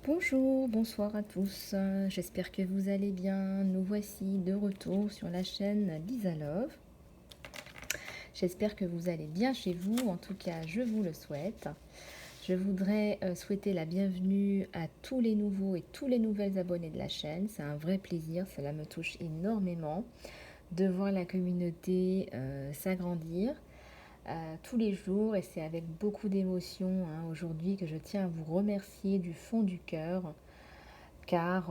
Bonjour, bonsoir à tous. J'espère que vous allez bien. Nous voici de retour sur la chaîne Lisa Love. J'espère que vous allez bien chez vous. En tout cas, je vous le souhaite. Je voudrais souhaiter la bienvenue à tous les nouveaux et tous les nouvelles abonnés de la chaîne. C'est un vrai plaisir. Cela me touche énormément de voir la communauté s'agrandir tous les jours. Et c'est avec beaucoup d'émotion aujourd'hui que je tiens à vous remercier du fond du cœur car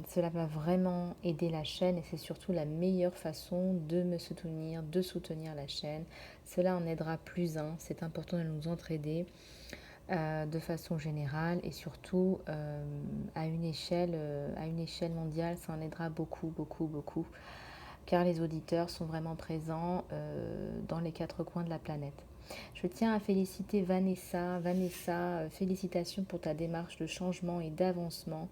cela va vraiment aider la chaîne et c'est surtout la meilleure façon de me soutenir, de soutenir la chaîne. Cela en aidera plus un, c'est important de nous entraider de façon générale et surtout à une échelle mondiale, ça en aidera beaucoup, beaucoup, beaucoup, car les auditeurs sont vraiment présents dans les quatre coins de la planète. Je tiens à féliciter Vanessa. Vanessa, félicitations pour ta démarche de changement et d'avancement.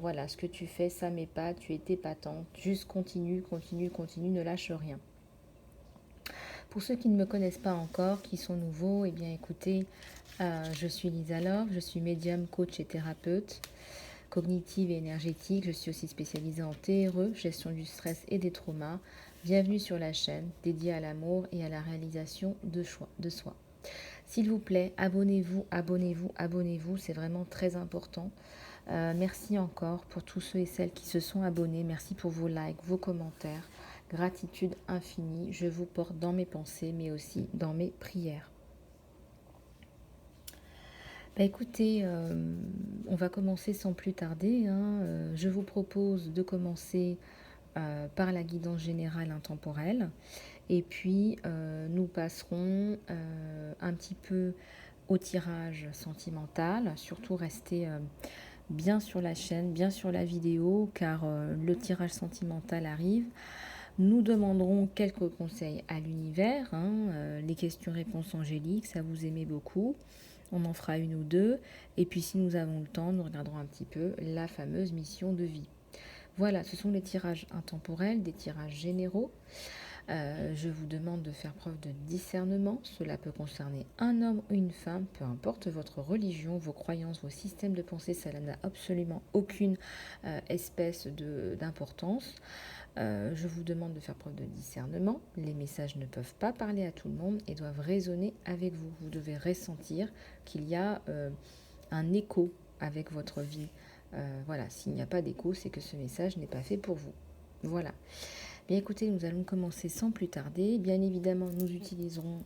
Voilà, ce que tu fais, ça m'épate, tu es épatante. Juste continue, continue, continue, ne lâche rien. Pour ceux qui ne me connaissent pas encore, qui sont nouveaux, eh bien écoutez, je suis Lisa Love, je suis médium, coach et thérapeute cognitive et énergétique. Je suis aussi spécialisée en TRE, gestion du stress et des traumas. Bienvenue sur la chaîne dédiée à l'amour et à la réalisation de soi. S'il vous plaît, abonnez-vous, abonnez-vous, abonnez-vous, c'est vraiment très important. Merci encore pour tous ceux et celles qui se sont abonnés. Merci pour vos likes, vos commentaires. Gratitude infinie. Je vous porte dans mes pensées, mais aussi dans mes prières. Écoutez, on va commencer sans plus tarder. Je vous propose de commencer par la guidance générale intemporelle. Et puis, nous passerons un petit peu au tirage sentimental. Surtout, restez bien sur la chaîne, bien sur la vidéo, car le tirage sentimental arrive. Nous demanderons quelques conseils à l'univers, les questions-réponses angéliques, ça vous aimez beaucoup. On en fera une ou deux. Et puis si nous avons le temps, nous regarderons un petit peu la fameuse mission de vie. Voilà, ce sont les tirages intemporels, des tirages généraux. Je vous demande de faire preuve de discernement. Cela peut concerner un homme ou une femme, peu importe votre religion, vos croyances, vos systèmes de pensée, cela n'a absolument aucune espèce d'importance. Je vous demande de faire preuve de discernement. Les messages ne peuvent pas parler à tout le monde et doivent résonner avec vous. Vous devez ressentir qu'il y a un écho avec votre vie. Voilà, s'il n'y a pas d'écho, c'est que ce message n'est pas fait pour vous. Voilà. Bien écoutez, nous allons commencer sans plus tarder. Bien évidemment, nous utiliserons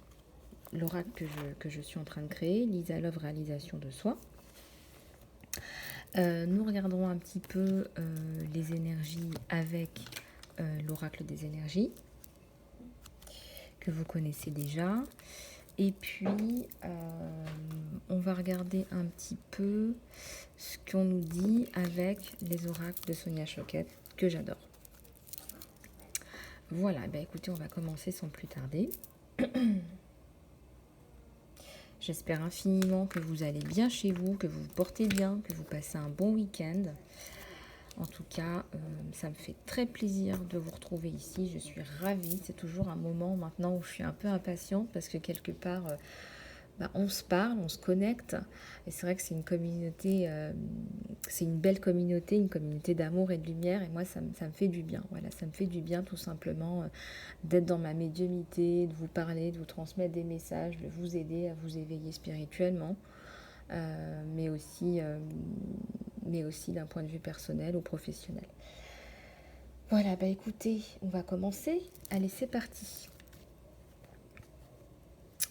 l'oracle que je suis en train de créer, Lisa Love Réalisation de Soi. Nous regarderons un petit peu les énergies avec l'oracle des énergies que vous connaissez déjà. Et puis, on va regarder un petit peu ce qu'on nous dit avec les oracles de Sonia Choquette, que j'adore. Voilà, écoutez, on va commencer sans plus tarder. J'espère infiniment que vous allez bien chez vous, que vous vous portez bien, que vous passez un bon week-end. En tout cas, ça me fait très plaisir de vous retrouver ici. Je suis ravie. C'est toujours un moment maintenant où je suis un peu impatiente parce que quelque part, on se parle, on se connecte. Et c'est vrai que c'est une communauté, c'est une belle communauté, une communauté d'amour et de lumière. Et moi, ça me fait du bien. Voilà, ça me fait du bien tout simplement d'être dans ma médiumnité, de vous parler, de vous transmettre des messages, de vous aider à vous éveiller spirituellement. Mais aussi d'un point de vue personnel ou professionnel. Voilà, écoutez, on va commencer. Allez, c'est parti.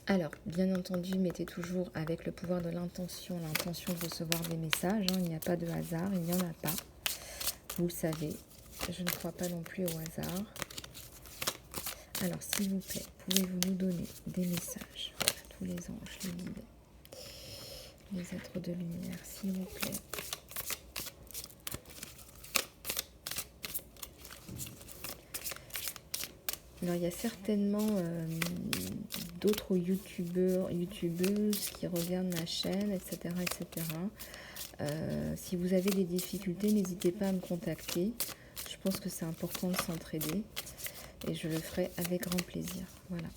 Alors, bien entendu, mettez toujours avec le pouvoir de l'intention de recevoir des messages. Il n'y a pas de hasard, il n'y en a pas. Vous le savez, je ne crois pas non plus au hasard. Alors, s'il vous plaît, pouvez-vous nous donner des messages? Voilà, tous les anges, les guides, les êtres de lumière, s'il vous plaît. Alors, il y a certainement d'autres youtubeuses qui regardent ma chaîne, etc. etc. Si vous avez des difficultés, n'hésitez pas à me contacter. Je pense que c'est important de s'entraider et je le ferai avec grand plaisir. Voilà.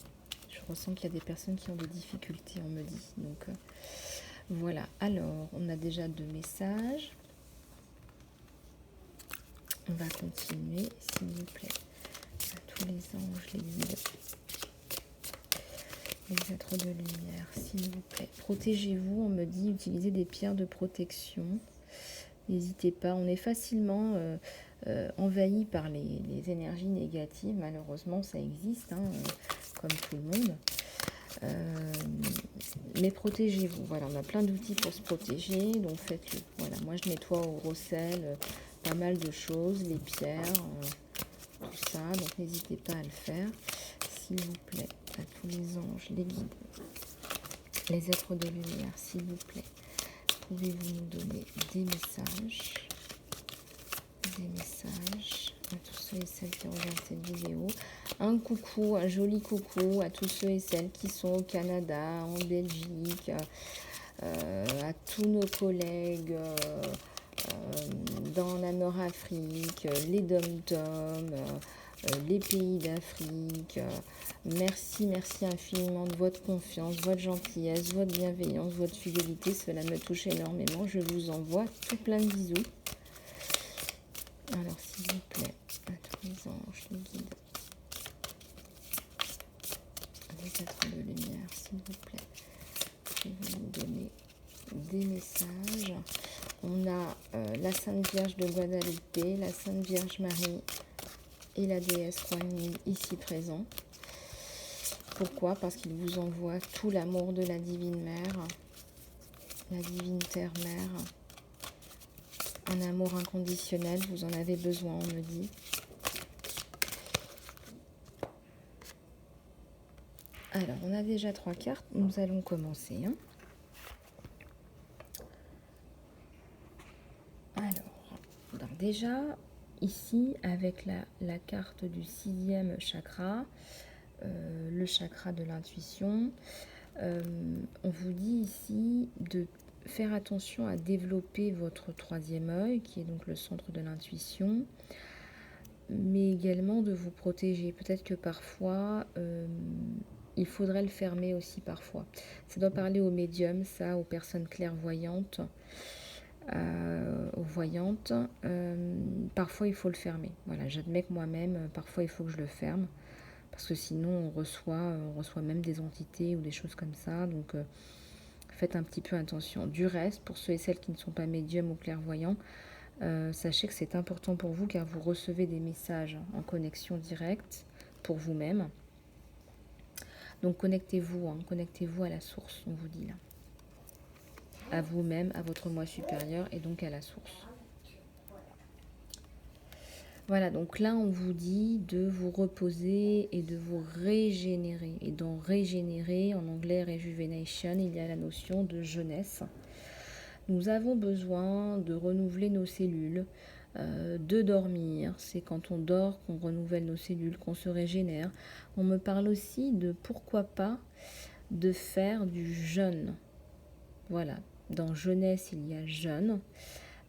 Je ressens qu'il y a des personnes qui ont des difficultés, on me dit. Donc, Voilà, alors on a déjà 2 messages. On va continuer, s'il vous plaît. À tous les anges, les guides, les êtres de lumière, s'il vous plaît. Protégez-vous, on me dit, utilisez des pierres de protection. N'hésitez pas, on est facilement envahi par les énergies négatives. Malheureusement, ça existe, hein, comme tout le monde. Mais protégez-vous. Voilà, on a plein d'outils pour se protéger, donc faites-le. Voilà, moi je nettoie au gros sel pas mal de choses, les pierres, tout ça. Donc n'hésitez pas à le faire, s'il vous plaît. À tous les anges, les guides, les êtres de lumière, s'il vous plaît. Pouvez-vous nous donner des messages à tous ceux et celles qui regardent cette vidéo. Un coucou, un joli coucou à tous ceux et celles qui sont au Canada, en Belgique, à tous nos collègues dans la Nord-Afrique, les dom-toms, les pays d'Afrique. Merci, merci infiniment de votre confiance, votre gentillesse, votre bienveillance, votre fidélité. Cela me touche énormément. Je vous envoie tout plein de bisous. Alors, s'il vous plaît, à tous les anges, les guides, les êtres de lumière, s'il vous plaît, pouvez-vous nous donner des messages. On a la Sainte Vierge de Guadalupe, la Sainte Vierge Marie et la déesse Kuan-Yin ici présents. Pourquoi? Parce qu'il vous envoie tout l'amour de la Divine Mère, la Divine Terre-Mère. Un amour inconditionnel, vous en avez besoin, on me dit. Alors, on a déjà 3 cartes, nous allons commencer. Alors, déjà, ici, avec la carte du 6e chakra, le chakra de l'intuition, on vous dit ici de faire attention à développer votre 3e œil, qui est donc le centre de l'intuition, mais également de vous protéger. Peut-être que parfois, il faudrait le fermer aussi parfois. Ça doit parler aux médiums, ça, aux personnes clairvoyantes, aux voyantes. Parfois, il faut le fermer. Voilà, j'admets que moi-même, parfois, il faut que je le ferme, parce que sinon, on reçoit même des entités ou des choses comme ça. Donc, faites un petit peu attention. Du reste, pour ceux et celles qui ne sont pas médiums ou clairvoyants, sachez que c'est important pour vous car vous recevez des messages en connexion directe pour vous-même. Donc connectez-vous, connectez-vous à la source, on vous dit là. À vous-même, à votre moi supérieur et donc à la source. Voilà, donc là on vous dit de vous reposer et de vous régénérer. Et dans régénérer, en anglais rejuvenation, il y a la notion de jeunesse. Nous avons besoin de renouveler nos cellules, de dormir. C'est quand on dort qu'on renouvelle nos cellules, qu'on se régénère. On me parle aussi de pourquoi pas de faire du jeûne. Voilà, dans jeunesse il y a jeûne.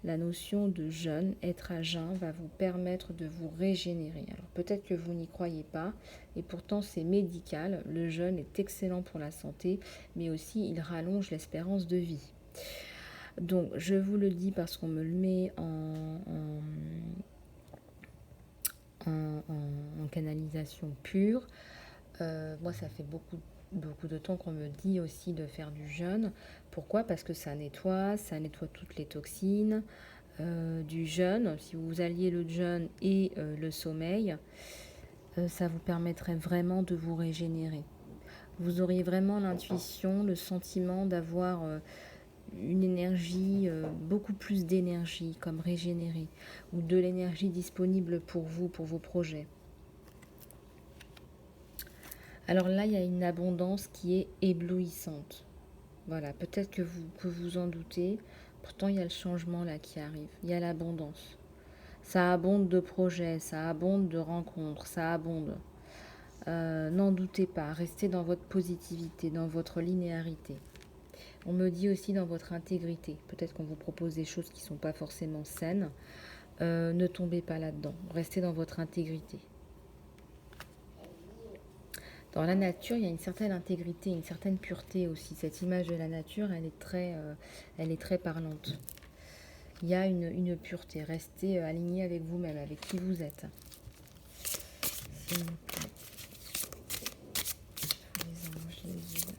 La notion de jeûne, être à jeun, va vous permettre de vous régénérer. Alors peut-être que vous n'y croyez pas, et pourtant c'est médical. Le jeûne est excellent pour la santé, mais aussi il rallonge l'espérance de vie. Donc je vous le dis parce qu'on me le met en canalisation pure. Moi ça fait beaucoup de temps qu'on me dit aussi de faire du jeûne. Pourquoi? Parce que ça nettoie toutes les toxines. Du jeûne, si vous alliez le jeûne et le sommeil, ça vous permettrait vraiment de vous régénérer. Vous auriez vraiment l'intuition, le sentiment d'avoir une énergie, beaucoup plus d'énergie comme régénérée, ou de l'énergie disponible pour vous, pour vos projets. Alors là, il y a une abondance qui est éblouissante. Voilà, peut-être que vous en doutez, pourtant il y a le changement là qui arrive, il y a l'abondance. Ça abonde de projets, ça abonde de rencontres, ça abonde. N'en doutez pas, restez dans votre positivité, dans votre linéarité. On me dit aussi dans votre intégrité. Peut-être qu'on vous propose des choses qui ne sont pas forcément saines. Ne tombez pas là-dedans. Restez dans votre intégrité. Dans la nature, il y a une certaine intégrité, une certaine pureté aussi. Cette image de la nature, elle est très parlante. Il y a une pureté. Restez aligné avec vous-même, avec qui vous êtes. S'il vous plaît. Les anges, les guides.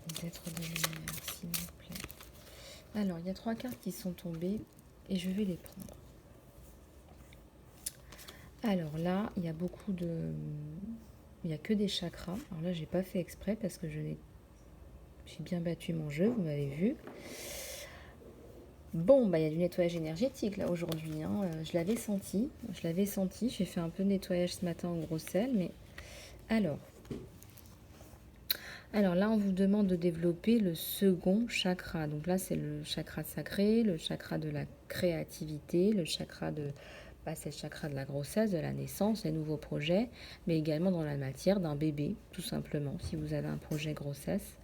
Les êtres de lumière, s'il vous plaît. Alors, il y a 3 cartes qui sont tombées et je vais les prendre. Alors là, il y a beaucoup de... Il n'y a que des chakras. Alors là, j'ai pas fait exprès parce que j'ai bien battu mon jeu, vous m'avez vu. Bon, bah il y a du nettoyage énergétique là aujourd'hui. Hein. Je l'avais senti. J'ai fait un peu de nettoyage ce matin au gros sel, mais alors là, on vous demande de développer le second chakra. Donc là, c'est le chakra sacré, le chakra de la créativité, le chakra de... c'est le chakra de la grossesse, de la naissance, des nouveaux projets, mais également dans la matière d'un bébé, tout simplement, si vous avez un projet grossesse.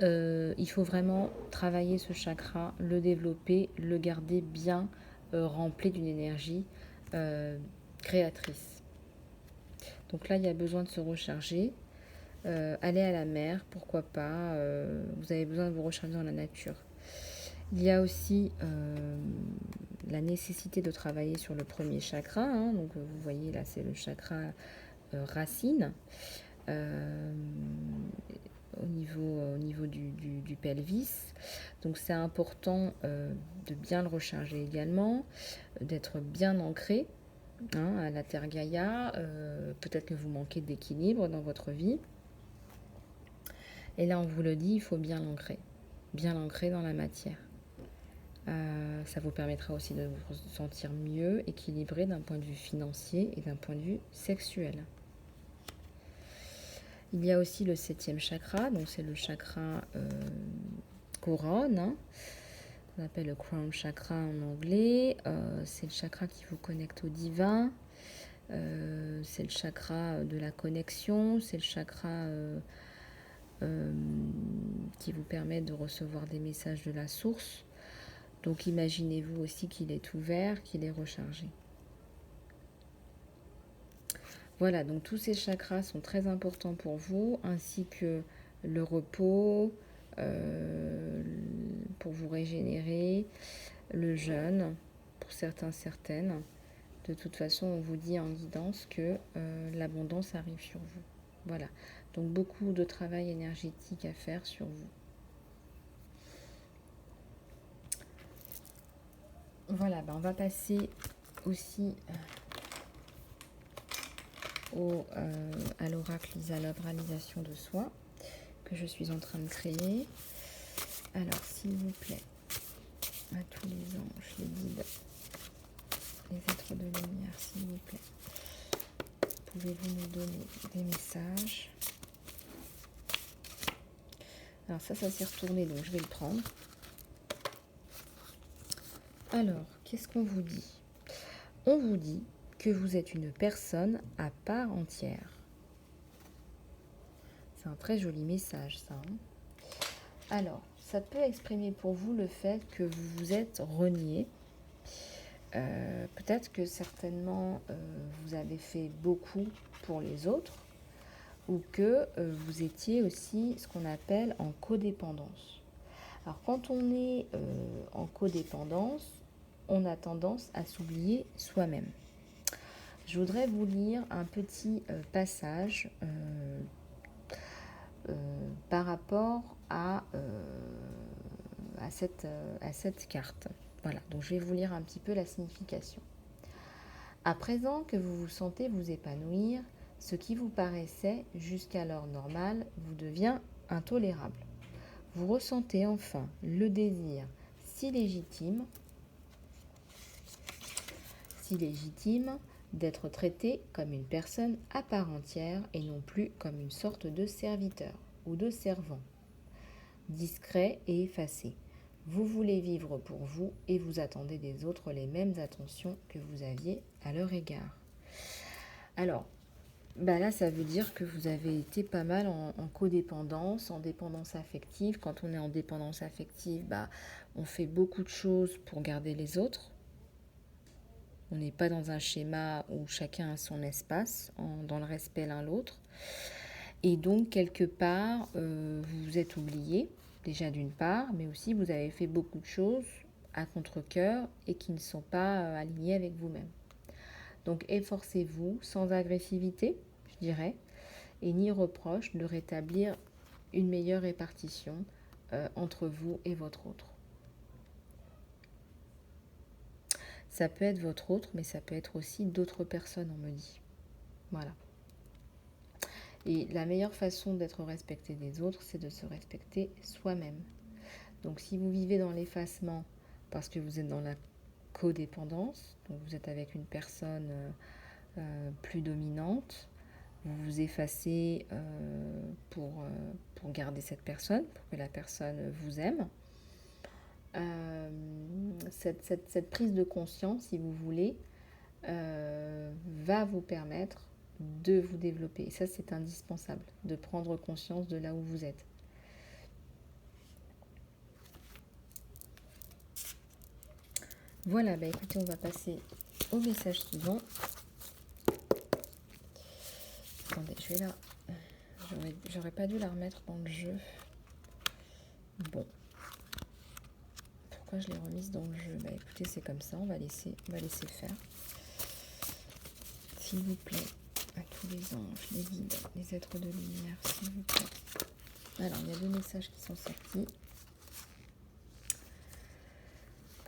Il faut vraiment travailler ce chakra, le développer, le garder bien rempli d'une énergie créatrice. Donc là, il y a besoin de se recharger. Aller à la mer, pourquoi pas. Vous avez besoin de vous recharger dans la nature. Il y a aussi la nécessité de travailler sur le premier chakra. Hein. Donc vous voyez là, c'est le chakra racine. Au niveau du pelvis. Donc c'est important de bien le recharger également, d'être bien ancré à la Terre Gaïa. Peut-être que vous manquez d'équilibre dans votre vie. Et là, on vous le dit, il faut bien l'ancrer dans la matière. Ça vous permettra aussi de vous sentir mieux équilibré d'un point de vue financier et d'un point de vue sexuel. Il y a aussi le 7e chakra, donc c'est le chakra couronne, hein, qu'on appelle le crown chakra en anglais. C'est le chakra qui vous connecte au divin. C'est le chakra de la connexion. C'est le chakra qui vous permet de recevoir des messages de la source. Donc imaginez-vous aussi qu'il est ouvert, qu'il est rechargé. Voilà, donc tous ces chakras sont très importants pour vous, ainsi que le repos, pour vous régénérer, le jeûne, pour certains, certaines. De toute façon, on vous dit en guidance que l'abondance arrive sur vous. Voilà, donc beaucoup de travail énergétique à faire sur vous. Voilà, on va passer aussi... à l'oracle Isalove réalisation de soi que je suis en train de créer. Alors s'il vous plaît, à tous les anges, les guides, les êtres de lumière, s'il vous plaît, pouvez-vous nous donner des messages? Alors ça s'est retourné, donc je vais le prendre. Alors, qu'est-ce qu'on vous dit? On vous dit que vous êtes une personne à part entière. C'est un très joli message, ça. Hein. Alors, ça peut exprimer pour vous le fait que vous vous êtes renié. Peut-être que certainement vous avez fait beaucoup pour les autres ou que vous étiez aussi ce qu'on appelle en codépendance. Alors, quand on est en codépendance, on a tendance à s'oublier soi-même. Je voudrais vous lire un petit passage par rapport à cette carte. Voilà, donc je vais vous lire un petit peu la signification. À présent que vous vous sentez vous épanouir, ce qui vous paraissait jusqu'alors normal vous devient intolérable. Vous ressentez enfin le désir si légitime d'être traité comme une personne à part entière et non plus comme une sorte de serviteur ou de servant, discret et effacé. Vous voulez vivre pour vous et vous attendez des autres les mêmes attentions que vous aviez à leur égard. Alors, là, ça veut dire que vous avez été pas mal en codépendance, en dépendance affective. Quand on est en dépendance affective, on fait beaucoup de choses pour garder les autres. On n'est pas dans un schéma où chacun a son espace, dans le respect l'un l'autre. Et donc, quelque part, vous vous êtes oublié, déjà d'une part, mais aussi vous avez fait beaucoup de choses à contre-cœur et qui ne sont pas alignées avec vous-même. Donc, efforcez-vous, sans agressivité, je dirais, et ni reproche, de rétablir une meilleure répartition entre vous et votre autre. Ça peut être votre autre, mais ça peut être aussi d'autres personnes, on me dit. Voilà. Et la meilleure façon d'être respecté des autres, c'est de se respecter soi-même. Donc si vous vivez dans l'effacement parce que vous êtes dans la codépendance, donc vous êtes avec une personne plus dominante, vous vous effacez pour garder cette personne, pour que la personne vous aime. Cette prise de conscience, si vous voulez, va vous permettre de vous développer. Et ça, c'est indispensable, de prendre conscience de là où vous êtes. Voilà, bah écoutez, on va passer au message suivant. Attendez, je vais là. J'aurais pas dû la remettre dans le jeu. Bon. Pourquoi je l'ai remise dans le jeu? Bah écoutez, c'est comme ça, on va laisser faire. S'il vous plaît, à tous les anges, les guides, les êtres de lumière, s'il vous plaît. Alors, il y a 2 messages qui sont sortis.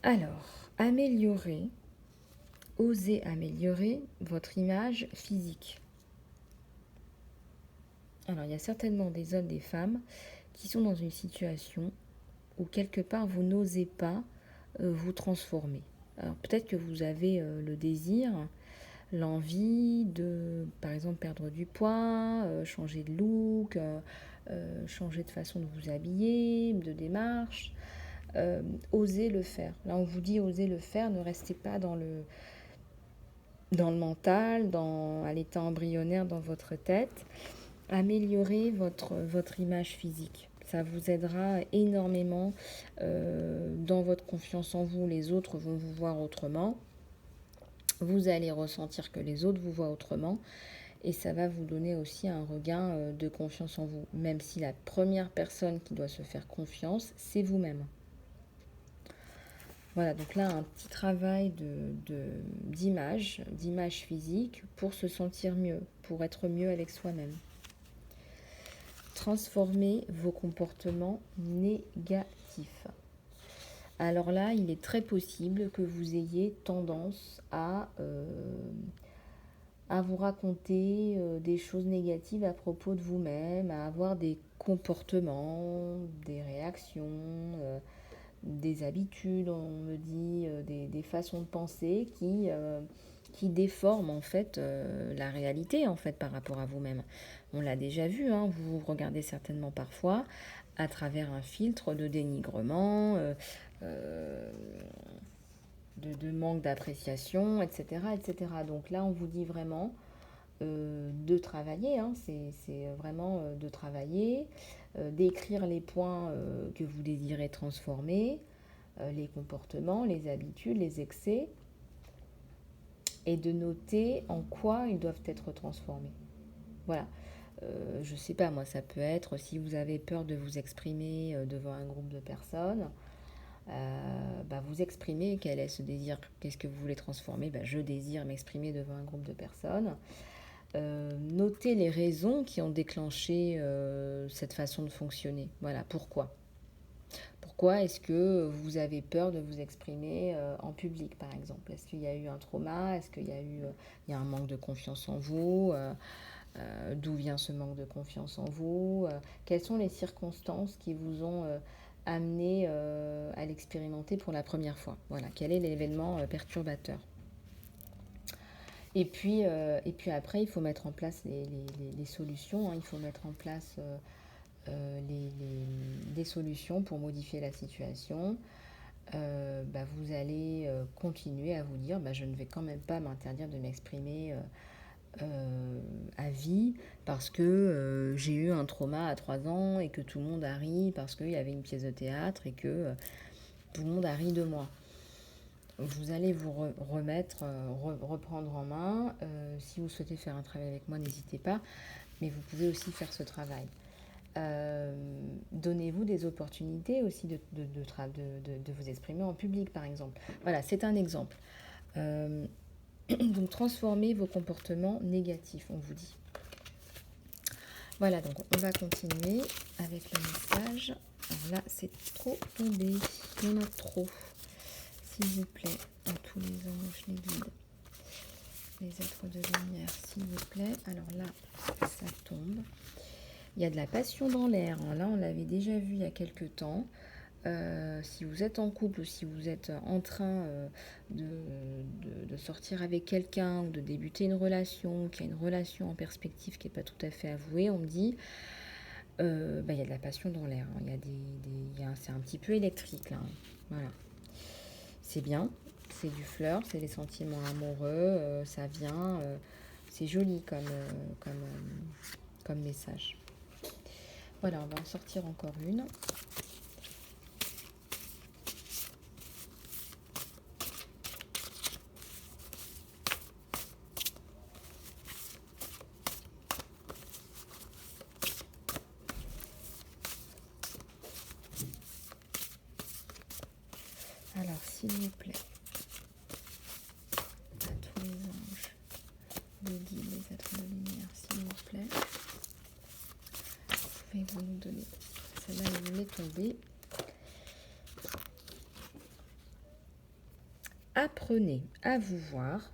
Alors, osez améliorer votre image physique. Alors, il y a certainement des hommes, des femmes qui sont dans une situation où quelque part vous n'osez pas vous transformer. Alors, peut-être que vous avez le désir, l'envie de, par exemple, perdre du poids, changer de look, changer de façon de vous habiller, de démarche. Osez le faire. Là, on vous dit osez le faire, ne restez pas dans le mental, à l'état embryonnaire dans votre tête. Améliorez votre image physique. Ça vous aidera énormément dans votre confiance en vous. Les autres vont vous voir autrement. Vous allez ressentir que les autres vous voient autrement. Et ça va vous donner aussi un regain de confiance en vous. Même si la première personne qui doit se faire confiance, c'est vous-même. Voilà, donc là, un petit travail d'image physique pour se sentir mieux, pour être mieux avec soi-même. Transformez vos comportements négatifs. Alors là, il est très possible que vous ayez tendance à vous raconter des choses négatives à propos de vous-même, à avoir des comportements, des réactions, des habitudes, on me dit, des façons de penser qui déforment en fait la réalité en fait par rapport à vous-même. On l'a déjà vu, hein, vous vous regardez certainement parfois à travers un filtre de dénigrement, de manque d'appréciation, etc., etc. Donc là, on vous dit vraiment de travailler, hein, c'est vraiment de travailler, d'écrire les points que vous désirez transformer, les comportements, les habitudes, les excès, et de noter en quoi ils doivent être transformés. Voilà. Je sais pas, moi, ça peut être si vous avez peur de vous exprimer devant un groupe de personnes, vous exprimez quel est ce désir, qu'est-ce que vous voulez transformer. Je désire m'exprimer devant un groupe de personnes. Notez les raisons qui ont déclenché cette façon de fonctionner. Voilà, pourquoi est-ce que vous avez peur de vous exprimer en public, par exemple? Est-ce qu'il y a eu un trauma? Est-ce qu'il y a un manque de confiance en vous? D'où vient ce manque de confiance en vous? Quelles sont les circonstances qui vous ont amené à l'expérimenter pour la première fois? Voilà, quel est l'événement perturbateur? Et puis après, il faut mettre en place les solutions, hein. Il faut mettre en place des solutions pour modifier la situation. Vous allez continuer à vous dire je ne vais quand même pas m'interdire de m'exprimer à vie parce que j'ai eu un trauma à 3 ans et que tout le monde a ri parce qu'il y avait une pièce de théâtre et que tout le monde a ri de moi. vous allez vous remettre, reprendre en main. Si vous souhaitez faire un travail avec moi, n'hésitez pas, mais vous pouvez aussi faire ce travail. Donnez-vous des opportunités aussi de vous exprimer en public, par exemple. Voilà, c'est un exemple. Donc, transformez vos comportements négatifs, on vous dit. Voilà, donc on va continuer avec le message. Alors là, c'est trop tombé. Il y en a trop. S'il vous plaît, en tous les anges, les guides, les êtres de lumière, s'il vous plaît. Alors là, ça tombe. Il y a de la passion dans l'air. Là, on l'avait déjà vu il y a quelques temps. Si vous êtes en couple ou si vous êtes en train de sortir avec quelqu'un ou de débuter une relation, qu'il y a une relation en perspective qui n'est pas tout à fait avouée, on me dit il y a de la passion dans l'air. C'est un petit peu électrique là. Voilà. C'est bien, c'est du flirt, c'est des sentiments amoureux, ça vient, c'est joli comme message. Voilà, on va en sortir encore une. Alors, s'il vous plaît, à tous les anges, les guides, les êtres de lumière, s'il vous plaît, pouvez-vous nous donner. Celle-là, elle voulait tomber. Apprenez à vous voir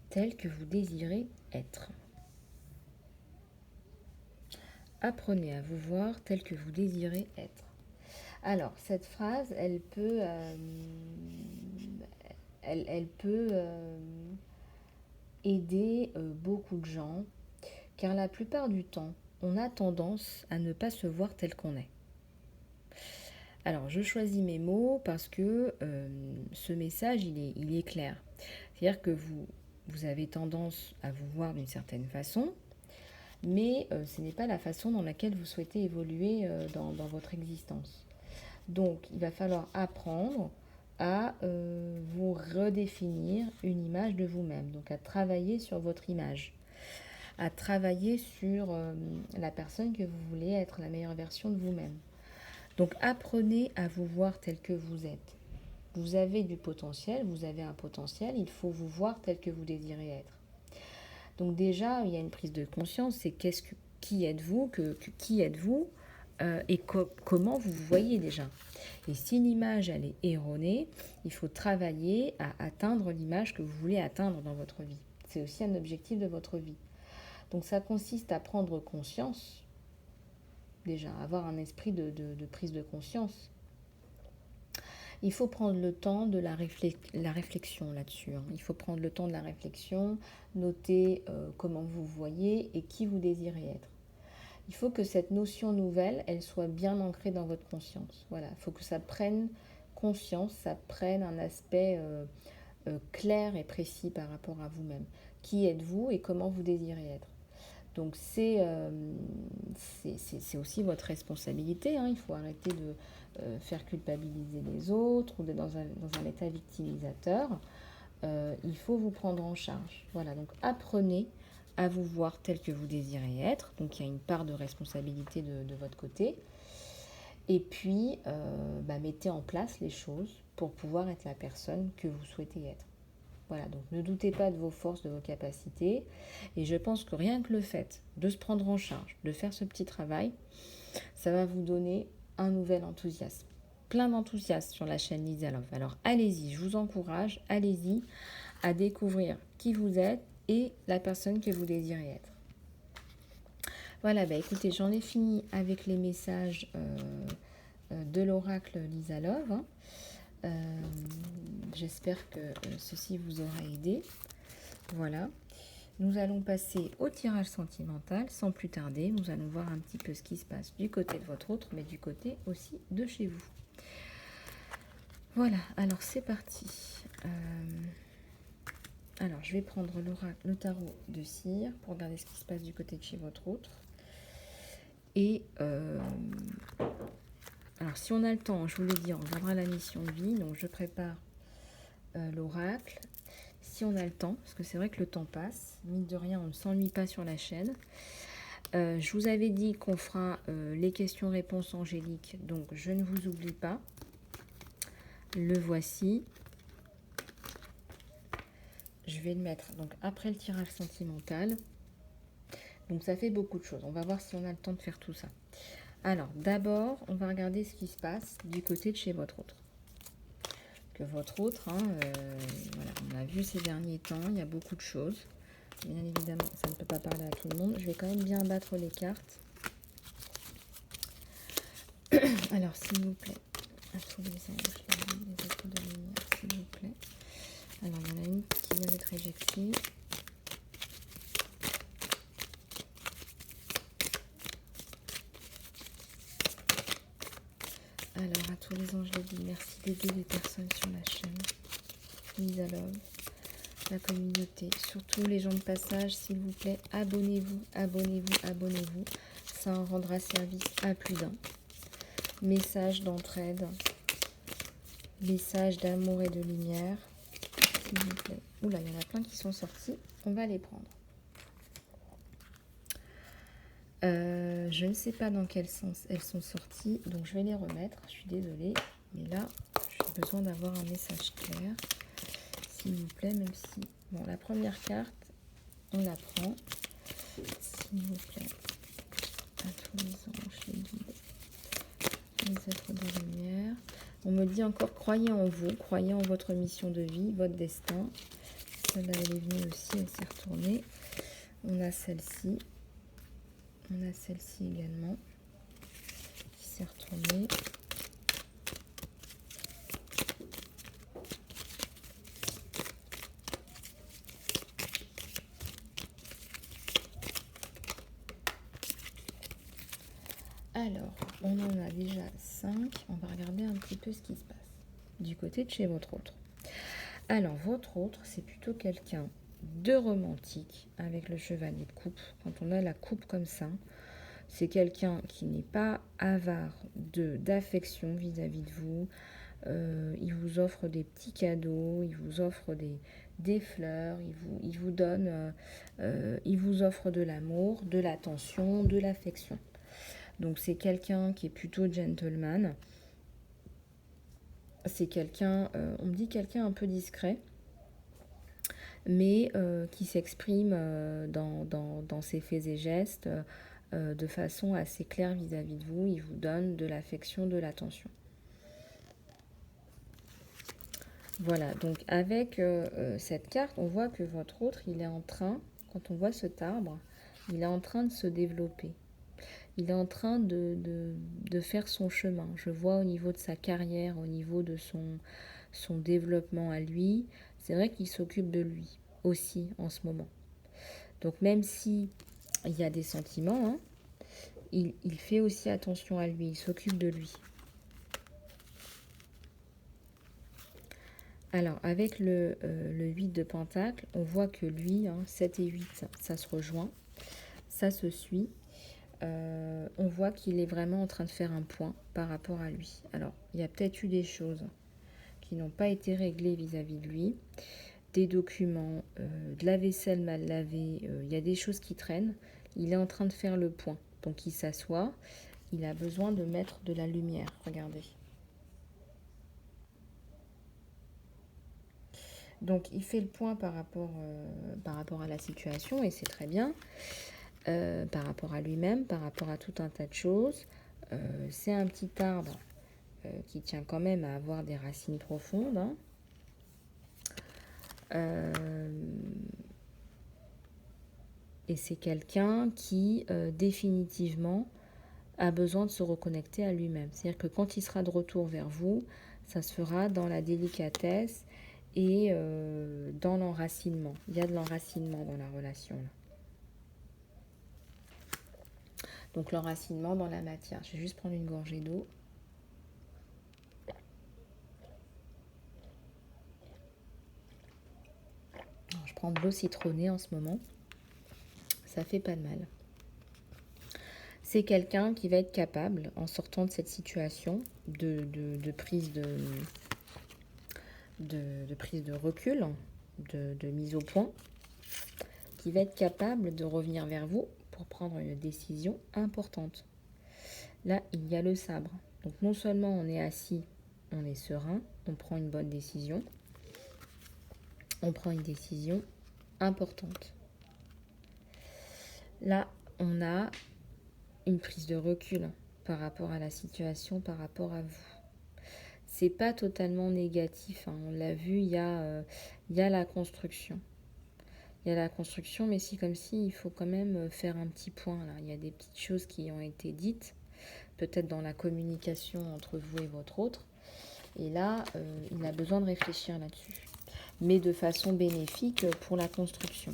tel que vous désirez être. Apprenez à vous voir tel que vous désirez être. Alors, cette phrase, elle peut aider beaucoup de gens, car la plupart du temps, on a tendance à ne pas se voir tel qu'on est. Alors, je choisis mes mots parce que ce message, il est clair. C'est-à-dire que vous avez tendance à vous voir d'une certaine façon, mais ce n'est pas la façon dans laquelle vous souhaitez évoluer dans votre existence. Donc, il va falloir apprendre à vous redéfinir une image de vous-même, donc à travailler sur votre image, à travailler sur la personne que vous voulez être, la meilleure version de vous-même. Donc, apprenez à vous voir tel que vous êtes. Vous avez du potentiel, vous avez un potentiel, il faut vous voir tel que vous désirez être. Donc déjà, il y a une prise de conscience, c'est qui êtes-vous, qui êtes-vous et comment vous vous voyez déjà. Et si l'image, elle est erronée, il faut travailler à atteindre l'image que vous voulez atteindre dans votre vie. C'est aussi un objectif de votre vie. Donc ça consiste à prendre conscience, déjà, avoir un esprit de prise de conscience. Il faut prendre le temps de la réflexion là-dessus. Il faut prendre le temps de la réflexion, noter comment vous voyez et qui vous désirez être. Il faut que cette notion nouvelle, elle soit bien ancrée dans votre conscience. Voilà, il faut que ça prenne conscience, ça prenne un aspect clair et précis par rapport à vous-même. Qui êtes-vous et comment vous désirez être? Donc c'est aussi votre responsabilité. Il faut arrêter de faire culpabiliser les autres ou d'être dans un état victimisateur. Il faut vous prendre en charge. Voilà, donc apprenez à vous voir tel que vous désirez être. Donc il y a une part de responsabilité de votre côté. Et puis, mettez en place les choses pour pouvoir être la personne que vous souhaitez être. Voilà, donc ne doutez pas de vos forces, de vos capacités. Et je pense que rien que le fait de se prendre en charge, de faire ce petit travail, ça va vous donner un nouvel enthousiasme. Plein d'enthousiasme sur la chaîne Lisa Love. Alors allez-y, je vous encourage, allez-y à découvrir qui vous êtes et la personne que vous désirez être. Voilà, écoutez, j'en ai fini avec les messages de l'oracle Lisa Love. J'espère que ceci vous aura aidé. Voilà. Nous allons passer au tirage sentimental sans plus tarder. Nous allons voir un petit peu ce qui se passe du côté de votre autre, mais du côté aussi de chez vous. Voilà, alors c'est parti. Alors, je vais prendre le tarot de cire pour regarder ce qui se passe du côté de chez votre autre. Et Alors, si on a le temps, je vous l'ai dit, on regardera la mission de vie. Donc, je prépare l'oracle. Si on a le temps, parce que c'est vrai que le temps passe. Mine de rien, on ne s'ennuie pas sur la chaîne. Je vous avais dit qu'on fera les questions-réponses angéliques. Donc, je ne vous oublie pas. Le voici. Je vais le mettre donc après le tirage sentimental. Donc, ça fait beaucoup de choses. On va voir si on a le temps de faire tout ça. Alors, d'abord, on va regarder ce qui se passe du côté de chez votre autre. Que votre autre, hein, voilà, on a vu ces derniers temps, il y a beaucoup de choses. Bien évidemment, ça ne peut pas parler à tout le monde. Je vais quand même bien battre les cartes. Alors, s'il vous plaît, à tous les anges, les êtres de lumière, s'il vous plaît. Alors, il y en a une qui vient d'être éjectée. Alors, à tous les anges de vie, merci d'aider les personnes sur la chaîne. Mise à l'homme, la communauté, surtout les gens de passage, s'il vous plaît, abonnez-vous, abonnez-vous, abonnez-vous. Ça en rendra service à plus d'un. Message d'entraide, message d'amour et de lumière, s'il vous plaît. Oula, il y en a plein qui sont sortis, on va les prendre. Je ne sais pas dans quel sens elles sont sorties, donc je vais les remettre. Je suis désolée, mais là, j'ai besoin d'avoir un message clair, s'il vous plaît, même si... Bon, la première carte, on la prend, s'il vous plaît, à tous les anges, les guides, les êtres de lumière. On me dit encore, croyez en vous, croyez en votre mission de vie, votre destin. Celle-là, elle est venue aussi, elle s'est retournée. On a celle-ci. On a celle-ci également qui s'est retournée. Alors, on en a déjà 5. On va regarder un petit peu ce qui se passe du côté de chez votre autre. Alors, votre autre, c'est plutôt quelqu'un de romantique avec le chevalier de coupe. Quand on a la coupe comme ça, c'est quelqu'un qui n'est pas avare d'affection vis-à-vis de vous. Il vous offre des petits cadeaux, il vous offre des fleurs, il vous donne, il vous offre de l'amour, de l'attention, de l'affection. Donc c'est quelqu'un qui est plutôt gentleman. C'est quelqu'un, on me dit quelqu'un un peu discret, mais qui s'exprime dans ses faits et gestes de façon assez claire vis-à-vis de vous. Il vous donne de l'affection, de l'attention. Voilà, donc avec cette carte, on voit que votre autre, il est en train, quand on voit cet arbre, il est en train de se développer. Il est en train de faire son chemin. Je vois au niveau de sa carrière, au niveau de son développement à lui, c'est vrai qu'il s'occupe de lui aussi en ce moment. Donc même si il y a des sentiments, hein, il fait aussi attention à lui, il s'occupe de lui. Alors, avec le 8 de Pentacle, on voit que lui, 7 et 8, ça se rejoint, ça se suit. On voit qu'il est vraiment en train de faire un point par rapport à lui. Alors, il y a peut-être eu des choses qui n'ont pas été réglées vis-à-vis de lui, des documents, de la vaisselle mal lavée, il y a des choses qui traînent. Il est en train de faire le point. Donc, il s'assoit, il a besoin de mettre de la lumière. Regardez. Donc, il fait le point par rapport à la situation, et c'est très bien. Par rapport à lui-même, par rapport à tout un tas de choses. C'est un petit arbre qui tient quand même à avoir des racines profondes. Hein. Et c'est quelqu'un qui, définitivement, a besoin de se reconnecter à lui-même. C'est-à-dire que quand il sera de retour vers vous, ça se fera dans la délicatesse et dans l'enracinement. Il y a de l'enracinement dans la relation. Là. Donc l'enracinement dans la matière. Je vais juste prendre une gorgée d'eau. Je prends de l'eau citronnée en ce moment. Ça fait pas de mal. C'est quelqu'un qui va être capable, en sortant de cette situation de prise de prise de recul, de mise au point, qui va être capable de revenir vers vous pour prendre une décision importante. Là, il y a le sabre. Donc non seulement on est assis, on est serein, on prend une bonne décision, on prend une décision importante. Là, on a une prise de recul par rapport à la situation, par rapport à vous. C'est pas totalement négatif, hein. On l'a vu, il y a la construction. Il y a la construction, mais c'est comme si il faut quand même faire un petit point là. Il y a des petites choses qui ont été dites, peut-être dans la communication entre vous et votre autre. Et là, il a besoin de réfléchir là-dessus. Mais de façon bénéfique pour la construction.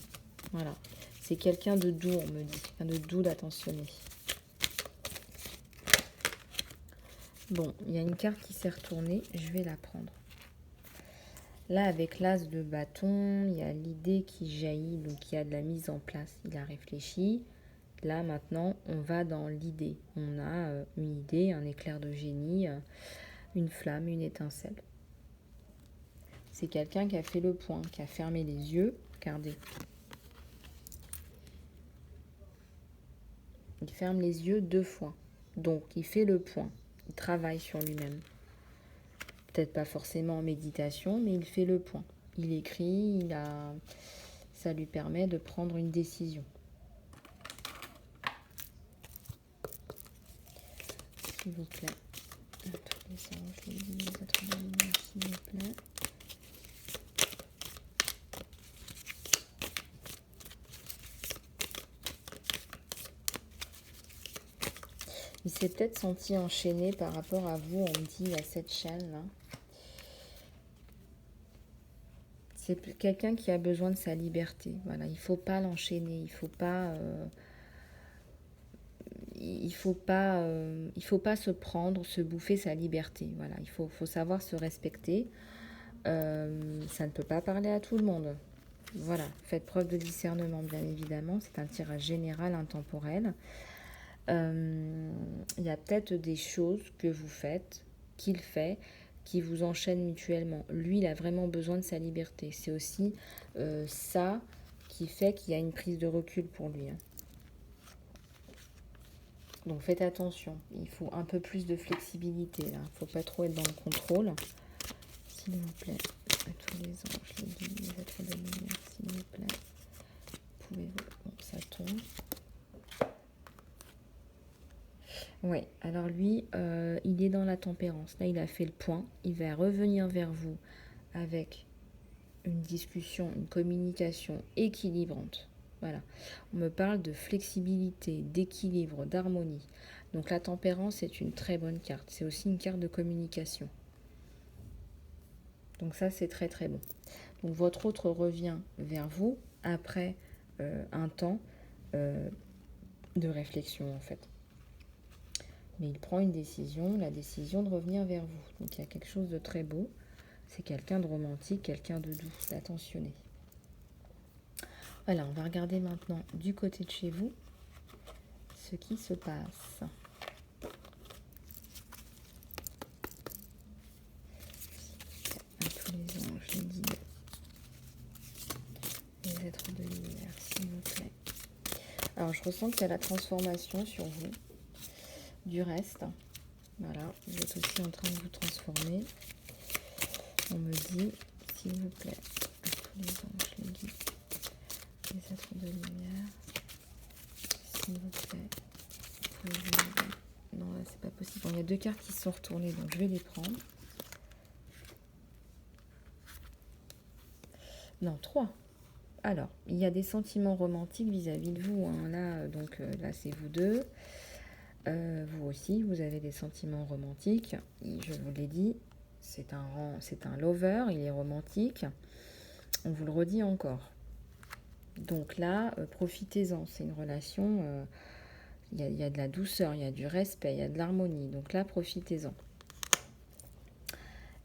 Voilà. C'est quelqu'un de doux, on me dit. Quelqu'un de doux, d'attentionné. Bon, il y a une carte qui s'est retournée. Je vais la prendre. Là, avec l'as de bâton, il y a l'idée qui jaillit. Donc, il y a de la mise en place. Il a réfléchi. Là, maintenant, on va dans l'idée. On a une idée, un éclair de génie, une flamme, une étincelle. C'est quelqu'un qui a fait le point, qui a fermé les yeux. Regardez. Il ferme les yeux 2 fois. Donc, il fait le point. Il travaille sur lui-même. Peut-être pas forcément en méditation, mais il fait le point. Il écrit, ça lui permet de prendre une décision. S'il vous plaît. Tous les anges, les êtres de lumière, s'il vous plaît. Il s'est peut-être senti enchaîné par rapport à vous, on me dit, à cette chaîne-là. C'est quelqu'un qui a besoin de sa liberté. Voilà, il ne faut pas l'enchaîner, il faut pas se prendre, se bouffer sa liberté. Voilà, il faut savoir se respecter. Ça ne peut pas parler à tout le monde. Voilà, faites preuve de discernement, bien évidemment. C'est un tirage général, intemporel. Il y a peut-être des choses que vous faites, qu'il fait, qui vous enchaînent mutuellement. Lui, il a vraiment besoin de sa liberté. C'est aussi ça qui fait qu'il y a une prise de recul pour lui. Donc faites attention. Il faut un peu plus de flexibilité. Il ne faut pas trop être dans le contrôle. S'il vous plaît, à tous les anges, les guides, les êtres de lumière, s'il vous plaît. Pouvez-vous... Bon, ça tombe. Oui, alors lui, il est dans la tempérance. Là, il a fait le point. Il va revenir vers vous avec une discussion, une communication équilibrante. Voilà. On me parle de flexibilité, d'équilibre, d'harmonie. Donc la tempérance est une très bonne carte. C'est aussi une carte de communication. Donc ça, c'est très très bon. Donc votre autre revient vers vous après un temps de réflexion en fait. Mais il prend une décision, la décision de revenir vers vous. Donc il y a quelque chose de très beau. C'est quelqu'un de romantique, quelqu'un de doux, d'attentionné. Voilà, on va regarder maintenant du côté de chez vous ce qui se passe. À tous les anges, les guides, les êtres de lumière, s'il vous plaît. Alors je ressens qu'il y a la transformation sur vous. Du reste, voilà, vous êtes aussi en train de vous transformer. On me dit, s'il vous plaît, à tous les anges, les guides, les êtres de lumière, s'il vous plaît, non là c'est pas possible. Bon, il y a 2 cartes qui se sont retournées, donc je vais les prendre. Non, 3. Alors, il y a des sentiments romantiques vis-à-vis de vous. Hein. Là, donc là, c'est vous deux. Vous aussi, vous avez des sentiments romantiques. Je vous l'ai dit, c'est un lover, il est romantique. On vous le redit encore. Donc là, profitez-en. C'est une relation, il y a de la douceur, il y a du respect, il y a de l'harmonie. Donc là, profitez-en.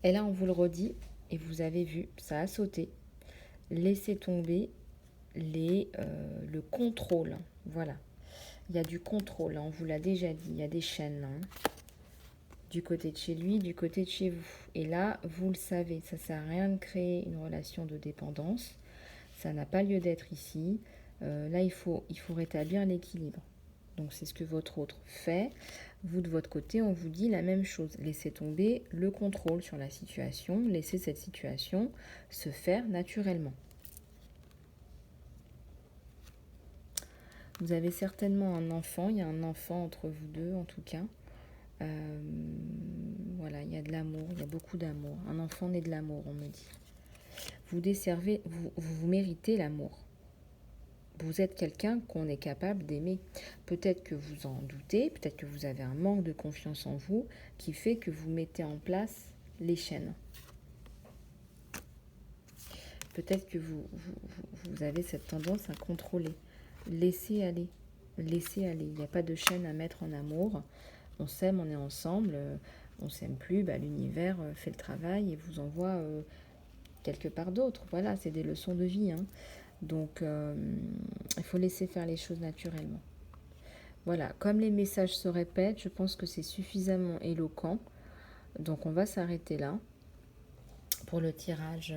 Et là, on vous le redit, et vous avez vu, ça a sauté. Laissez tomber le contrôle. Voilà. Il y a du contrôle, hein, on vous l'a déjà dit, il y a des chaînes. Hein. Du côté de chez lui, du côté de chez vous. Et là, vous le savez, ça ne sert à rien de créer une relation de dépendance. Ça n'a pas lieu d'être ici. Là, il faut rétablir l'équilibre. Donc, c'est ce que votre autre fait. Vous, de votre côté, on vous dit la même chose. Laissez tomber le contrôle sur la situation. Laissez cette situation se faire naturellement. Vous avez certainement un enfant. Il y a un enfant entre vous deux, en tout cas. Voilà, il y a de l'amour, il y a beaucoup d'amour. Un enfant naît de l'amour, on me dit. Vous desservez, vous méritez l'amour. Vous êtes quelqu'un qu'on est capable d'aimer. Peut-être que vous en doutez, peut-être que vous avez un manque de confiance en vous qui fait que vous mettez en place les chaînes. Peut-être que vous avez cette tendance à contrôler. Laissez aller. Laissez aller. Il n'y a pas de chaîne à mettre en amour. On s'aime, on est ensemble. On ne s'aime plus, l'univers fait le travail et vous envoie quelque part d'autre. Voilà, c'est des leçons de vie. Hein. Donc, il faut laisser faire les choses naturellement. Voilà, comme les messages se répètent, je pense que c'est suffisamment éloquent. Donc, on va s'arrêter là pour le tirage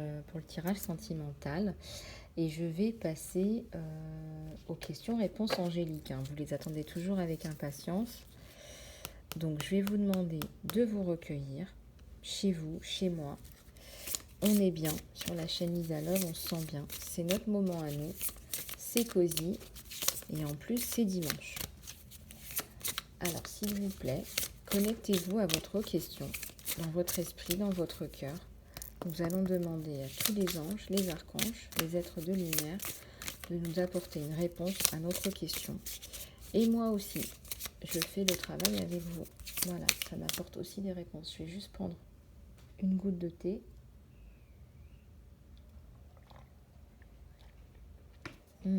sentimental. Et je vais passer aux questions-réponses angéliques. Hein. Vous les attendez toujours avec impatience. Donc, je vais vous demander de vous recueillir chez vous, chez moi. On est bien sur la chaîne Lisa Love, on se sent bien. C'est notre moment à nous. C'est cosy. Et en plus, c'est dimanche. Alors, s'il vous plaît, connectez-vous à votre question, dans votre esprit, dans votre cœur. Nous allons demander à tous les anges, les archanges, les êtres de lumière, de nous apporter une réponse à notre question. Et moi aussi, je fais le travail avec vous. Voilà, ça m'apporte aussi des réponses. Je vais juste prendre une goutte de thé. J'en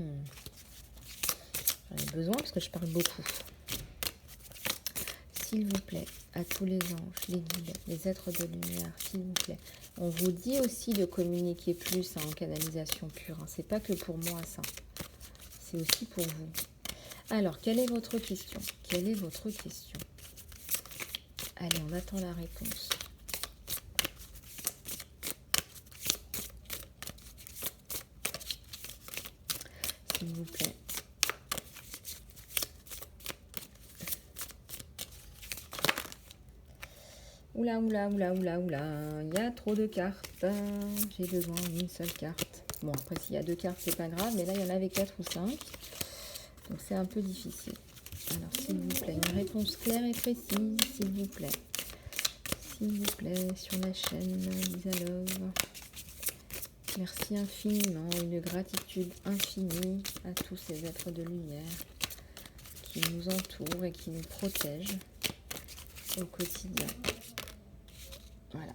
ai besoin parce que je parle beaucoup. S'il vous plaît, à tous les anges, les guides, les êtres de lumière, s'il vous plaît. On vous dit aussi de communiquer plus en canalisation pure. Hein. C'est pas que pour moi ça. C'est aussi pour vous. Alors, quelle est votre question? Quelle est votre question? Allez, on attend la réponse. S'il vous plaît. Oula, il y a trop de cartes. J'ai besoin d'une seule carte. Bon, après, s'il y a 2 cartes, c'est pas grave, mais là, il y en avait 4 ou 5. Donc, c'est un peu difficile. Alors, s'il vous plaît, une réponse claire et précise, s'il vous plaît. S'il vous plaît, sur la chaîne Lisa Love. Merci infiniment, une gratitude infinie à tous ces êtres de lumière qui nous entourent et qui nous protègent au quotidien. Voilà.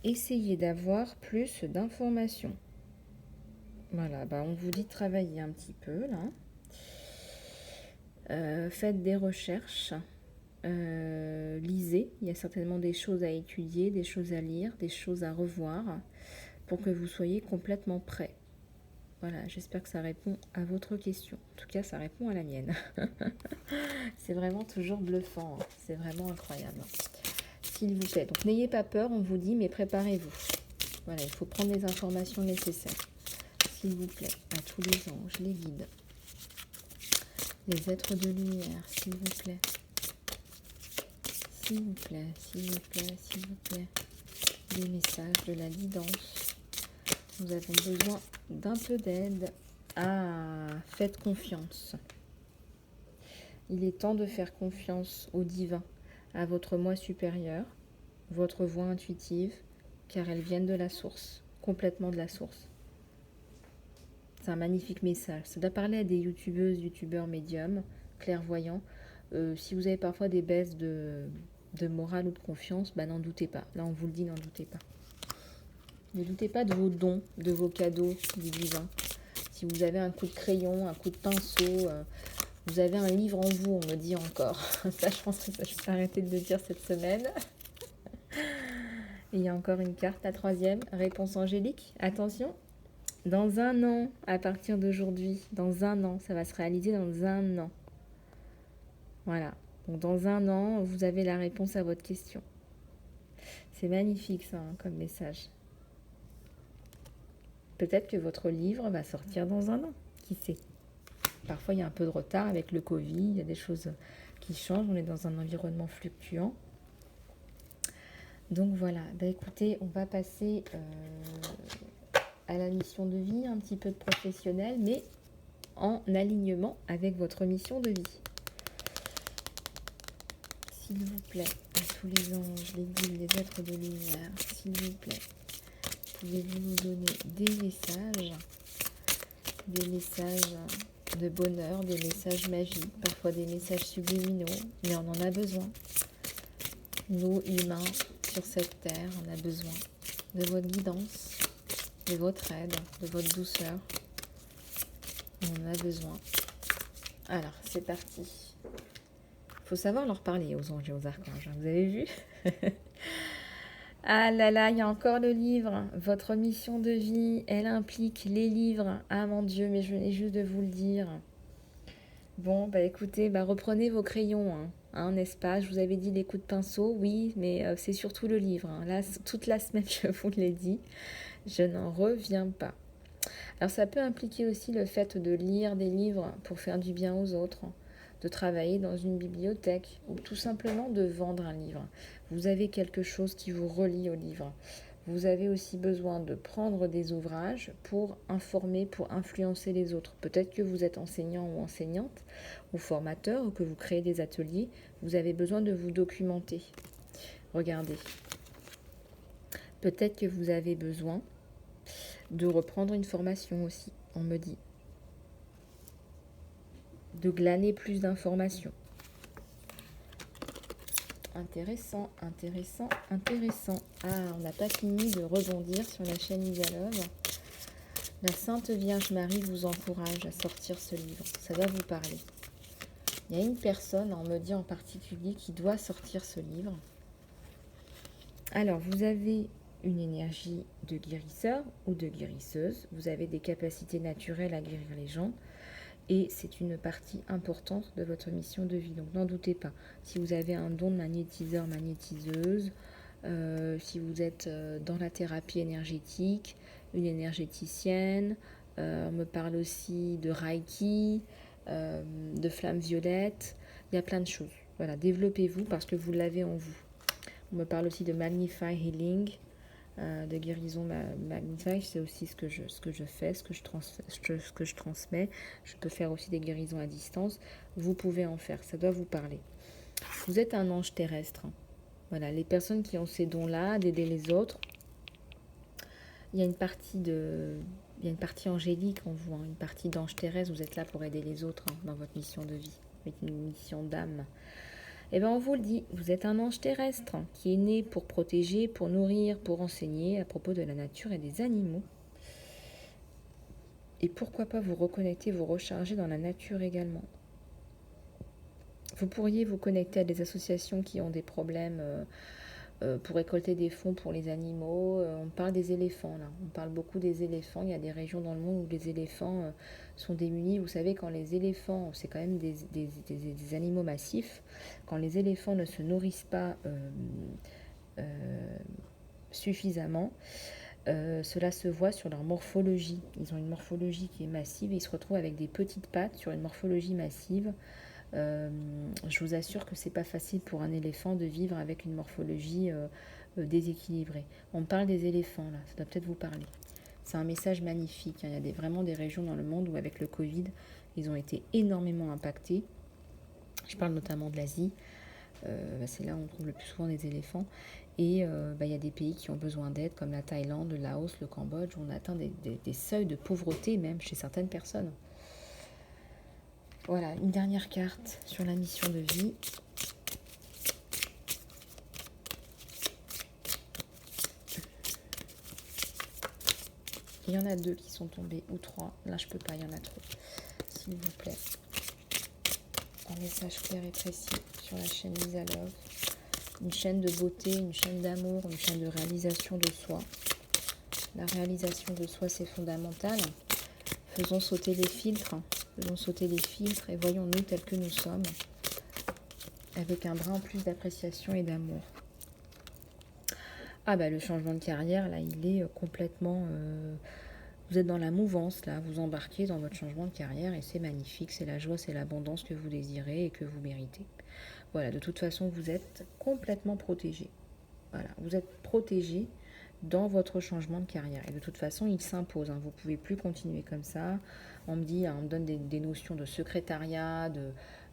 Essayez d'avoir plus d'informations. Voilà, on vous dit de travailler un petit peu là. Faites des recherches. Lisez. Il y a certainement des choses à étudier, des choses à lire, des choses à revoir pour que vous soyez complètement prêt. Voilà, j'espère que ça répond à votre question. En tout cas, ça répond à la mienne. C'est vraiment toujours bluffant. Hein. C'est vraiment incroyable. S'il vous plaît. Donc, n'ayez pas peur, on vous dit, mais préparez-vous. Voilà, il faut prendre les informations nécessaires. S'il vous plaît, à tous les anges, les guides, les êtres de lumière, s'il vous plaît. S'il vous plaît, s'il vous plaît, s'il vous plaît. Des messages, de la guidance. Nous avons besoin d'un peu d'aide. Ah, faites confiance. Il est temps de faire confiance au divin, à votre moi supérieur, votre voix intuitive, car elles viennent de la source, complètement de la source. C'est un magnifique message. Ça doit parler à des youtubeuses, youtubeurs médiums, clairvoyants. Si vous avez parfois des baisses de morale ou de confiance, n'en doutez pas. Là, on vous le dit, n'en doutez pas. Ne doutez pas de vos dons, de vos cadeaux du divin. Si vous avez un coup de crayon, un coup de pinceau, vous avez un livre en vous, on me dit encore. Ça, je pense que ça, je vais arrêter de le dire cette semaine. Et il y a encore une carte, la 3e, réponse angélique. Attention, Dans un an, à partir d'aujourd'hui, dans un an, ça va se réaliser dans un an. Voilà. Donc dans un an, vous avez la réponse à votre question. C'est magnifique ça, hein, comme message. Peut-être que votre livre va sortir dans un an. Qui sait? Parfois, il y a un peu de retard avec le Covid. Il y a des choses qui changent. On est dans un environnement fluctuant. Donc voilà. Bah, écoutez, on va passer à la mission de vie, un petit peu de professionnel, mais en alignement avec votre mission de vie. S'il vous plaît, à tous les anges, les guides, les êtres de lumière, s'il vous plaît, pouvez-vous nous donner des messages de bonheur, des messages magiques, parfois des messages subliminaux, mais on en a besoin. Nous, humains, sur cette terre, on a besoin de votre guidance, de votre aide, de votre douceur. On en a besoin. Alors, c'est parti. Il faut savoir leur parler aux anges et aux archanges. Vous avez vu? Ah là là, il y a encore le livre. Votre mission de vie, elle implique les livres. Ah mon Dieu, mais je venais juste de vous le dire. Bon, bah écoutez, bah reprenez vos crayons, n'est-ce pas? Je vous avais dit les coups de pinceau, oui, mais c'est surtout le livre. Là, toute la semaine, je vous l'ai dit, je n'en reviens pas. Alors ça peut impliquer aussi le fait de lire des livres pour faire du bien aux autres, de travailler dans une bibliothèque ou tout simplement de vendre un livre. Vous avez quelque chose qui vous relie au livre. Vous avez aussi besoin de prendre des ouvrages pour informer, pour influencer les autres. Peut-être que vous êtes enseignant ou enseignante ou formateur ou que vous créez des ateliers. Vous avez besoin de vous documenter. Regardez. Peut-être que vous avez besoin de reprendre une formation aussi, on me dit. De glaner plus d'informations. Intéressant, intéressant, intéressant. Ah, on n'a pas fini de rebondir sur la chaîne Isalove. La Sainte Vierge Marie vous encourage à sortir ce livre. Ça va vous parler. Il y a une personne, on me dit en particulier, qui doit sortir ce livre. Alors, vous avez une énergie de guérisseur ou de guérisseuse. Vous avez des capacités naturelles à guérir les gens. Et c'est une partie importante de votre mission de vie. Donc n'en doutez pas. Si vous avez un don de magnétiseur, magnétiseuse, si vous êtes dans la thérapie énergétique, une énergéticienne, on me parle aussi de Reiki, de flammes violettes, il y a plein de choses. Voilà, développez-vous parce que vous l'avez en vous. On me parle aussi de Magnify Healing, de guérison Magnify, c'est aussi ce que je fais, ce que je transmets. Je peux faire aussi des guérisons à distance. Vous pouvez en faire, ça doit vous parler. Vous êtes un ange terrestre. Voilà, les personnes qui ont ces dons-là, d'aider les autres, il y a une partie angélique en vous, une partie d'ange terrestre. Vous êtes là pour aider les autres dans votre mission de vie, avec une mission d'âme. Eh bien, on vous le dit, vous êtes un ange terrestre qui est né pour protéger, pour nourrir, pour enseigner à propos de la nature et des animaux. Et pourquoi pas vous reconnecter, vous recharger dans la nature également. Vous pourriez vous connecter à des associations qui ont des problèmes pour récolter des fonds pour les animaux. On parle des éléphants là, on parle beaucoup des éléphants. Il y a des régions dans le monde où les éléphants sont démunis. Vous savez, quand les éléphants, c'est quand même des animaux massifs, quand les éléphants ne se nourrissent pas suffisamment, cela se voit sur leur morphologie. Ils ont une morphologie qui est massive et ils se retrouvent avec des petites pattes sur une morphologie massive. Je vous assure que c'est pas facile pour un éléphant de vivre avec une morphologie déséquilibrée. On parle des éléphants là, ça doit peut-être vous parler. C'est un message magnifique. Il y a vraiment des régions dans le monde où avec le Covid, ils ont été énormément impactés. Je parle notamment de l'Asie. C'est là où on trouve le plus souvent des éléphants. Et il y a des pays qui ont besoin d'aide, comme la Thaïlande, le Laos, le Cambodge, où on atteint des seuils de pauvreté même chez certaines personnes. Voilà, une dernière carte sur la mission de vie. Il y en a 2 qui sont tombés, ou 3. Là, je peux pas, il y en a trop. S'il vous plaît. Un message clair et précis sur la chaîne Isalove. Une chaîne de beauté, une chaîne d'amour, une chaîne de réalisation de soi. La réalisation de soi, c'est fondamental. Faisons sauter les filtres. Faisons sauter les filtres et voyons-nous tels que nous sommes. Avec un brin en plus d'appréciation et d'amour. Ah bah le changement de carrière, là, il est complètement... vous êtes dans la mouvance, là. Vous embarquez dans votre changement de carrière et c'est magnifique. C'est la joie, c'est l'abondance que vous désirez et que vous méritez. Voilà, de toute façon, vous êtes complètement protégé. Voilà, vous êtes protégé dans votre changement de carrière. Et de toute façon, il s'impose. Vous ne pouvez plus continuer comme ça. On me donne des notions de secrétariat,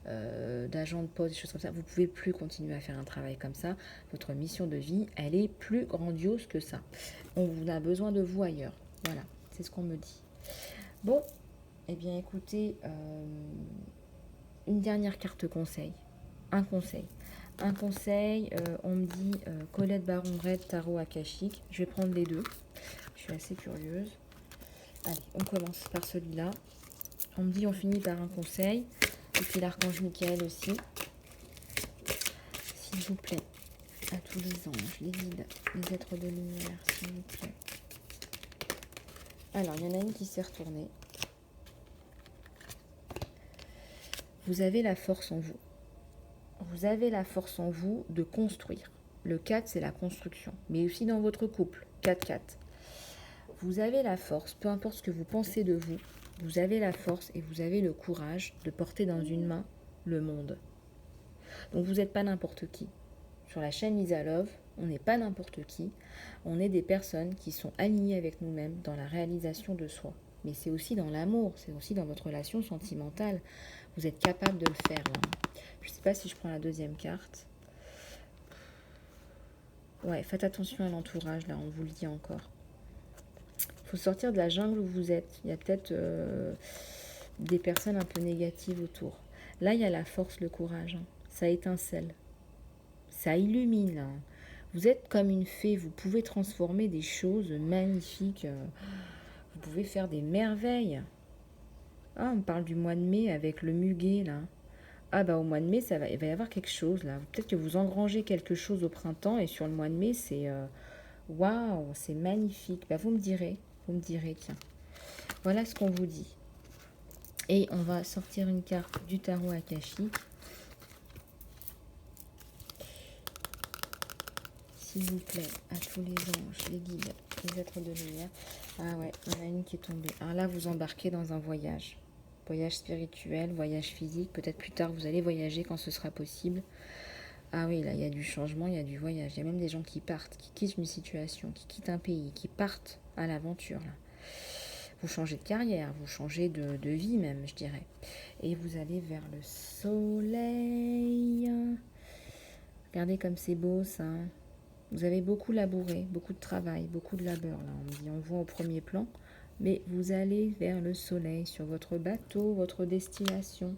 d'agent de poste, des choses comme ça. Vous ne pouvez plus continuer à faire un travail comme ça. Votre mission de vie, elle est plus grandiose que ça. On a besoin de vous ailleurs. Voilà, c'est ce qu'on me dit. Bon, eh bien écoutez, une dernière carte conseil. Un conseil. On me dit Colette Baron-Red, Tarot Akashique. Je vais prendre les deux. Je suis assez curieuse. Allez, on commence par celui-là. On me dit on finit par un conseil. Et puis l'archange Michael aussi. S'il vous plaît, à tous les anges, les guides, les êtres de lumière, s'il vous plaît. Alors, il y en a une qui s'est retournée. Vous avez la force en vous. Vous avez la force en vous de construire. Le 4, c'est la construction. Mais aussi dans votre couple. 4-4. Vous avez la force, peu importe ce que vous pensez de vous, vous avez la force et vous avez le courage de porter dans une main le monde. Donc vous n'êtes pas n'importe qui. Sur la chaîne Lisa Love, on n'est pas n'importe qui. On est des personnes qui sont alignées avec nous-mêmes dans la réalisation de soi. Mais c'est aussi dans l'amour, c'est aussi dans votre relation sentimentale. Vous êtes capable de le faire là. Je ne sais pas si je prends la deuxième carte. Ouais, faites attention à l'entourage là, on vous le dit encore. Il faut sortir de la jungle où vous êtes. Il y a peut-être des personnes un peu négatives autour. Là, il y a la force, le courage. Ça étincelle. Ça illumine. Vous êtes comme une fée. Vous pouvez transformer des choses magnifiques. Vous pouvez faire des merveilles. Ah, on parle du mois de mai avec le muguet, là. Ah, bah au mois de mai, il va y avoir quelque chose, là. Peut-être que vous engrangez quelque chose au printemps et sur le mois de mai, c'est... waouh, c'est magnifique. Bah, vous me direz, tiens. Voilà ce qu'on vous dit. Et on va sortir une carte du tarot akashique. S'il vous plaît, à tous les anges, les guides, les êtres de lumière. Ah ouais, il y en a une qui est tombée. Alors là, vous embarquez dans un voyage. Voyage spirituel, voyage physique. Peut-être plus tard, vous allez voyager quand ce sera possible. Ah oui, là, il y a du changement, il y a du voyage. Il y a même des gens qui partent, qui quittent une situation, qui quittent un pays, qui partent à l'aventure. Là. Vous changez de carrière, vous changez de vie même, je dirais. Et vous allez vers le soleil. Regardez comme c'est beau, ça. Vous avez beaucoup labouré, beaucoup de travail, beaucoup de labeur. Là, on voit au premier plan. Mais vous allez vers le soleil sur votre bateau, votre destination.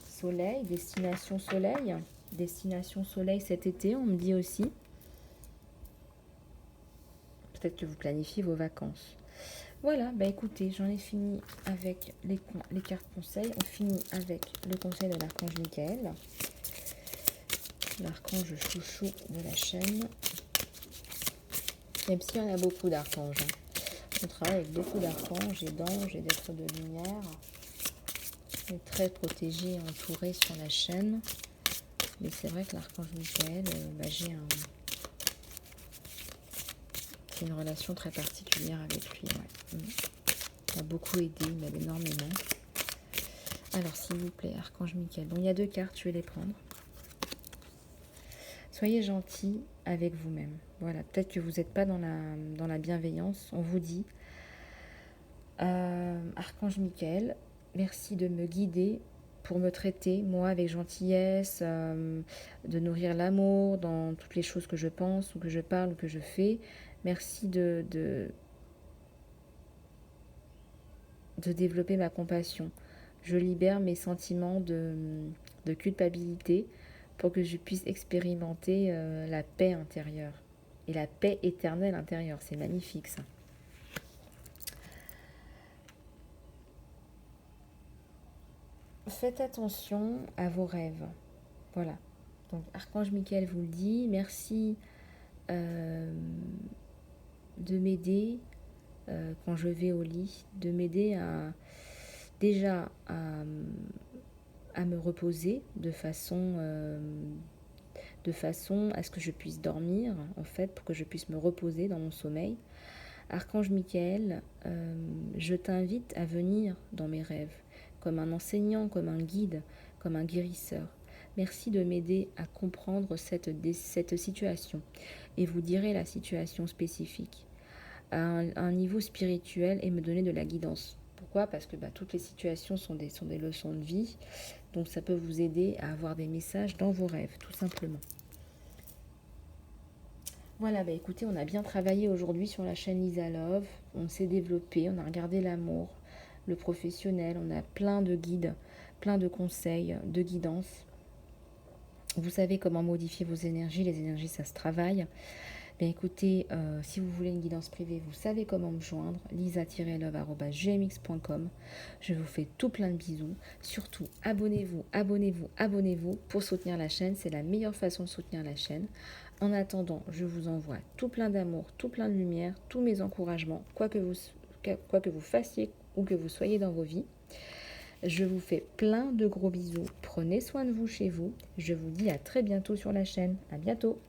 Soleil, destination soleil. Destination soleil cet été, on me dit aussi. Peut-être que vous planifiez vos vacances. Voilà, bah écoutez, j'en ai fini avec les cartes conseils. On finit avec le conseil de l'archange Michael. L'archange chouchou de la chaîne. Même s'il y en a beaucoup d'archanges. On travaille avec beaucoup d'archanges et d'anges et d'êtres de lumière. On est très protégé et entouré sur la chaîne. Mais c'est vrai que l'archange Michael, c'est une relation très particulière avec lui. Ouais. Il m'a beaucoup aidé, il m'aide énormément. Alors, s'il vous plaît, archange Michael. Donc, il y a deux cartes, je vais les prendre. Soyez gentil avec vous-même. Voilà, peut-être que vous n'êtes pas dans la bienveillance. On vous dit, archange Michael, merci de me guider pour me traiter, moi, avec gentillesse, de nourrir l'amour dans toutes les choses que je pense, ou que je parle, ou que je fais. Merci de développer ma compassion. Je libère mes sentiments de culpabilité pour que je puisse expérimenter la paix intérieure. Et la paix éternelle intérieure. C'est magnifique, ça. Faites attention à vos rêves. Voilà. Donc, archange Michael vous le dit. Merci de m'aider quand je vais au lit, de m'aider déjà à me reposer de façon à ce que je puisse dormir, en fait, pour que je puisse me reposer dans mon sommeil. Archange Michael, je t'invite à venir dans mes rêves, comme un enseignant, comme un guide, comme un guérisseur. Merci de m'aider à comprendre cette situation et vous direz la situation spécifique à un niveau spirituel et me donner de la guidance. Pourquoi? Parce que toutes les situations sont des leçons de vie, donc ça peut vous aider à avoir des messages dans vos rêves, tout simplement. Voilà, écoutez, on a bien travaillé aujourd'hui sur la chaîne Lisa Love, on s'est développé, on a regardé l'amour, le professionnel, on a plein de guides, plein de conseils, de guidance. Vous savez comment modifier vos énergies, les énergies ça se travaille. Écoutez, si vous voulez une guidance privée, vous savez comment me joindre, lisa-love@gmx.com. Je vous fais tout plein de bisous. Surtout, abonnez-vous, abonnez-vous, abonnez-vous pour soutenir la chaîne. C'est la meilleure façon de soutenir la chaîne. En attendant, je vous envoie tout plein d'amour, tout plein de lumière, tous mes encouragements, quoi que vous fassiez ou que vous soyez dans vos vies. Je vous fais plein de gros bisous. Prenez soin de vous chez vous. Je vous dis à très bientôt sur la chaîne. À bientôt.